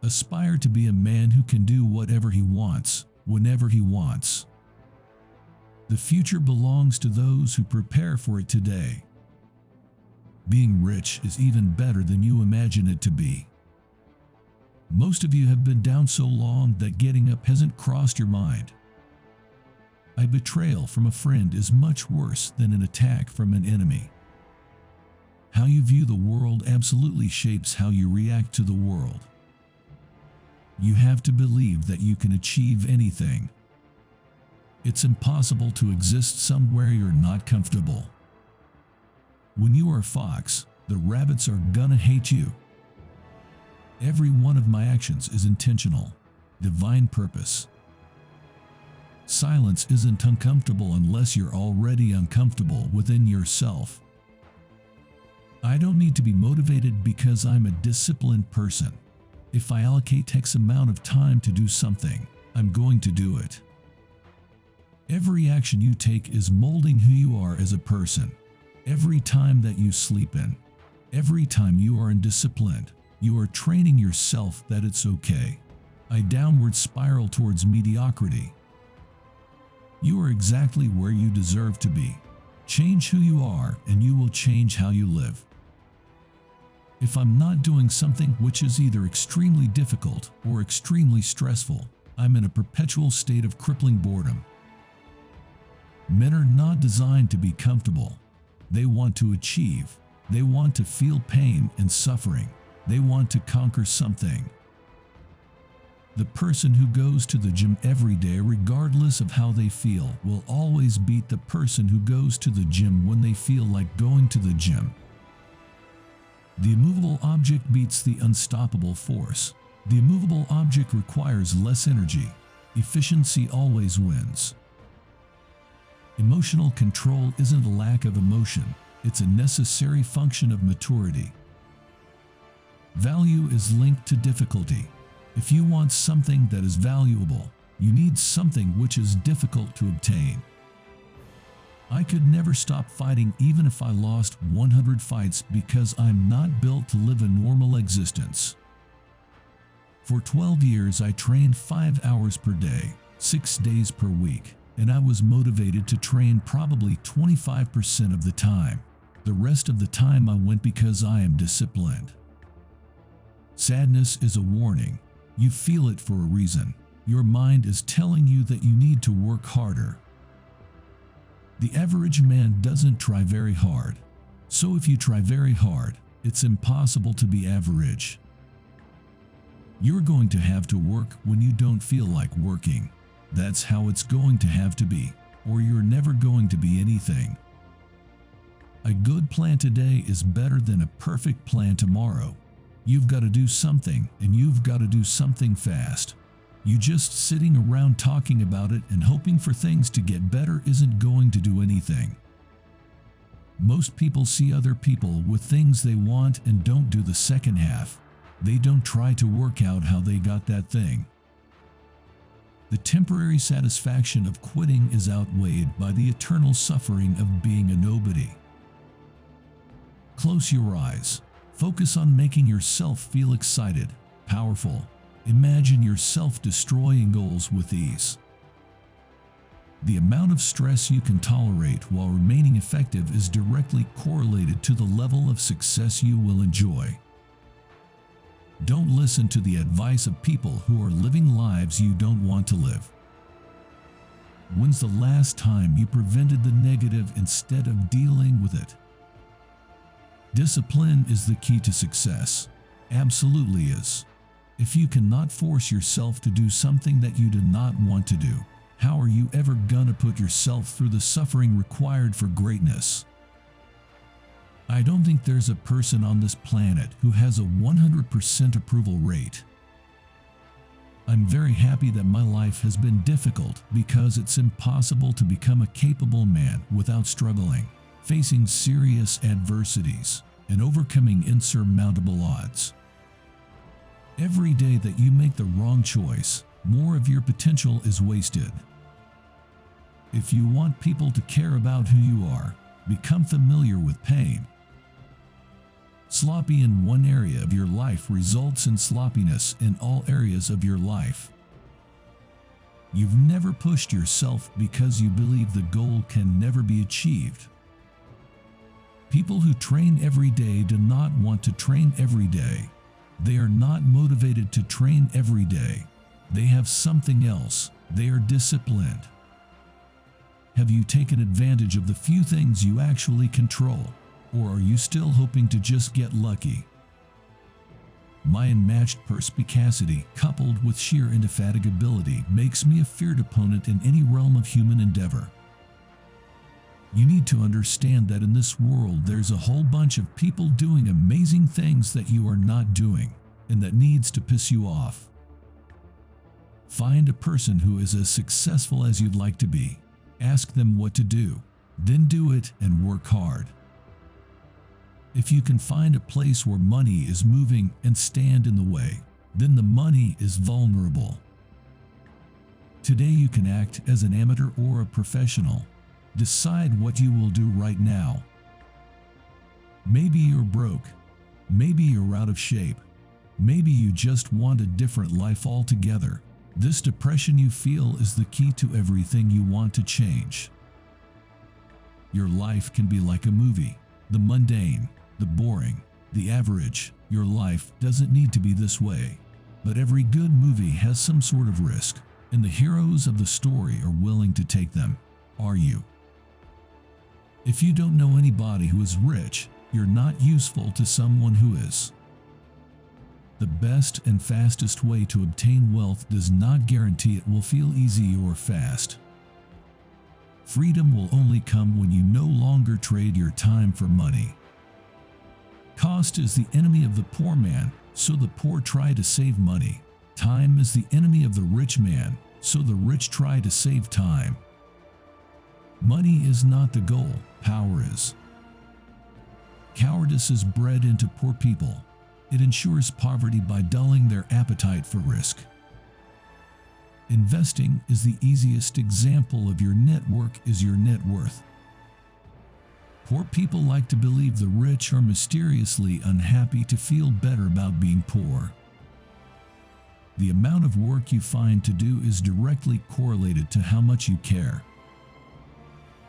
Aspire to be a man who can do whatever he wants, whenever he wants. The future belongs to those who prepare for it today. Being rich is even better than you imagine it to be. Most of you have been down so long that getting up hasn't crossed your mind. A betrayal from a friend is much worse than an attack from an enemy. How you view the world absolutely shapes how you react to the world. You have to believe that you can achieve anything. It's impossible to exist somewhere you're not comfortable. When you are a fox, the rabbits are gonna hate you. Every one of my actions is intentional, divine purpose. Silence isn't uncomfortable unless you're already uncomfortable within yourself. I don't need to be motivated because I'm a disciplined person. If I allocate X amount of time to do something, I'm going to do it. Every action you take is molding who you are as a person. Every time that you sleep in, every time you are indisciplined, you are training yourself that it's okay. A downward spiral towards mediocrity. You are exactly where you deserve to be. Change who you are and you will change how you live. If I'm not doing something which is either extremely difficult or extremely stressful, I'm in a perpetual state of crippling boredom. Men are not designed to be comfortable. They want to achieve. They want to feel pain and suffering. They want to conquer something. The person who goes to the gym every day, regardless of how they feel, will always beat the person who goes to the gym when they feel like going to the gym. The immovable object beats the unstoppable force. The immovable object requires less energy. Efficiency always wins. Emotional control isn't a lack of emotion, it's a necessary function of maturity. Value is linked to difficulty. If you want something that is valuable, you need something which is difficult to obtain. I could never stop fighting even if I lost 100 fights because I'm not built to live a normal existence. For 12 years I trained 5 hours per day, 6 days per week. And I was motivated to train probably 25% of the time. The rest of the time I went because I am disciplined. Sadness is a warning. You feel it for a reason. Your mind is telling you that you need to work harder. The average man doesn't try very hard. So if you try very hard, it's impossible to be average. You're going to have to work when you don't feel like working. That's how it's going to have to be, or you're never going to be anything. A good plan today is better than a perfect plan tomorrow. You've got to do something, and you've got to do something fast. You just sitting around talking about it and hoping for things to get better isn't going to do anything. Most people see other people with things they want and don't do the second half. They don't try to work out how they got that thing. The temporary satisfaction of quitting is outweighed by the eternal suffering of being a nobody. Close your eyes. Focus on making yourself feel excited, powerful. Imagine yourself destroying goals with ease. The amount of stress you can tolerate while remaining effective is directly correlated to the level of success you will enjoy. Don't listen to the advice of people who are living lives you don't want to live. When's the last time you prevented the negative instead of dealing with it? Discipline is the key to success. Absolutely is. If you cannot force yourself to do something that you do not want to do, how are you ever gonna put yourself through the suffering required for greatness? I don't think there's a person on this planet who has a 100% approval rate. I'm very happy that my life has been difficult because it's impossible to become a capable man without struggling, facing serious adversities, and overcoming insurmountable odds. Every day that you make the wrong choice, more of your potential is wasted. If you want people to care about who you are, become familiar with pain. Sloppy in one area of your life results in sloppiness in all areas of your life. You've never pushed yourself because you believe the goal can never be achieved. People who train every day do not want to train every day. They are not motivated to train every day. They have something else. They are disciplined. Have you taken advantage of the few things you actually control, or are you still hoping to just get lucky? My unmatched perspicacity, coupled with sheer indefatigability, makes me a feared opponent in any realm of human endeavor. You need to understand that in this world there's a whole bunch of people doing amazing things that you are not doing, and that needs to piss you off. Find a person who is as successful as you'd like to be. Ask them what to do, then do it and work hard. If you can find a place where money is moving and stand in the way, then the money is vulnerable. Today you can act as an amateur or a professional. Decide what you will do right now. Maybe you're broke. Maybe you're out of shape. Maybe you just want a different life altogether. This depression you feel is the key to everything you want to change. Your life can be like a movie. The mundane, the boring, the average. Your life doesn't need to be this way. But every good movie has some sort of risk, and the heroes of the story are willing to take them. Are you? If you don't know anybody who is rich, you're not useful to someone who is. The best and fastest way to obtain wealth does not guarantee it will feel easy or fast. Freedom will only come when you no longer trade your time for money. Cost is the enemy of the poor man, so the poor try to save money. Time is the enemy of the rich man, so the rich try to save time. Money is not the goal, power is. Cowardice is bred into poor people. It ensures poverty by dulling their appetite for risk. Investing is the easiest example of your network is your net worth. Poor people like to believe the rich are mysteriously unhappy to feel better about being poor. The amount of work you find to do is directly correlated to how much you care.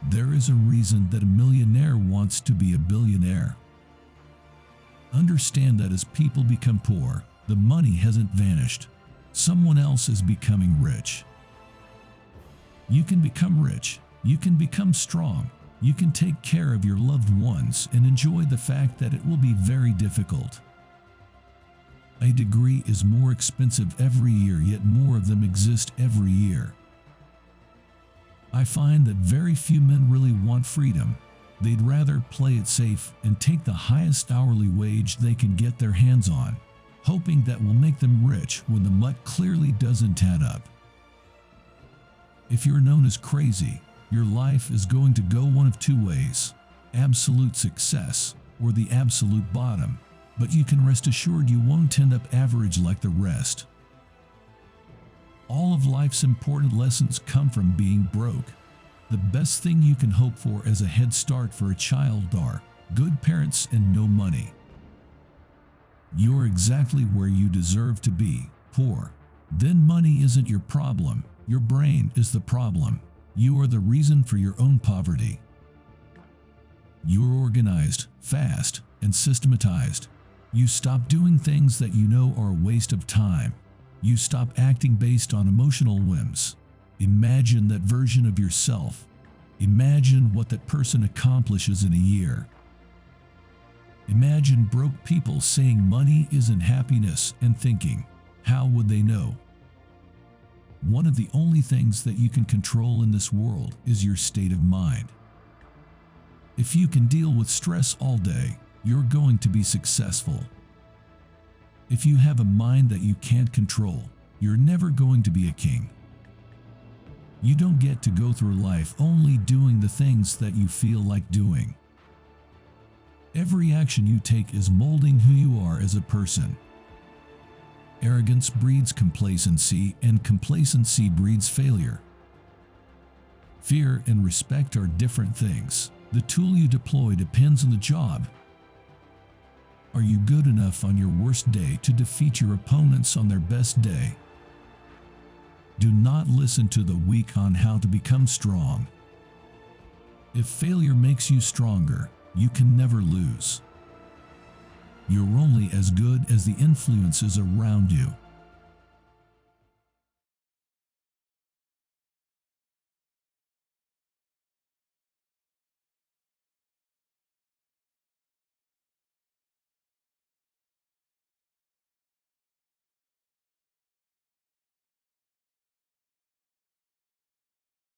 There is a reason that a millionaire wants to be a billionaire. Understand that as people become poor, the money hasn't vanished. Someone else is becoming rich. You can become rich. You can become strong. You can take care of your loved ones and enjoy the fact that it will be very difficult. A degree is more expensive every year, yet more of them exist every year. I find that very few men really want freedom. They'd rather play it safe and take the highest hourly wage they can get their hands on, hoping that will make them rich when the mutt clearly doesn't add up. If you're known as crazy, your life is going to go one of two ways: absolute success or the absolute bottom, but you can rest assured you won't end up average like the rest. All of life's important lessons come from being broke. The best thing you can hope for as a head start for a child are good parents and no money. You're exactly where you deserve to be, poor. Then money isn't your problem. Your brain is the problem. You are the reason for your own poverty. You're organized, fast, and systematized. You stop doing things that you know are a waste of time. You stop acting based on emotional whims. Imagine that version of yourself. Imagine what that person accomplishes in a year. Imagine broke people saying money isn't happiness and thinking, how would they know? One of the only things that you can control in this world is your state of mind. If you can deal with stress all day, you're going to be successful. If you have a mind that you can't control, you're never going to be a king. You don't get to go through life only doing the things that you feel like doing. Every action you take is molding who you are as a person. Arrogance breeds complacency, and complacency breeds failure. Fear and respect are different things. The tool you deploy depends on the job. Are you good enough on your worst day to defeat your opponents on their best day? Do not listen to the weak on how to become strong. If failure makes you stronger, you can never lose. You're only as good as the influences around you.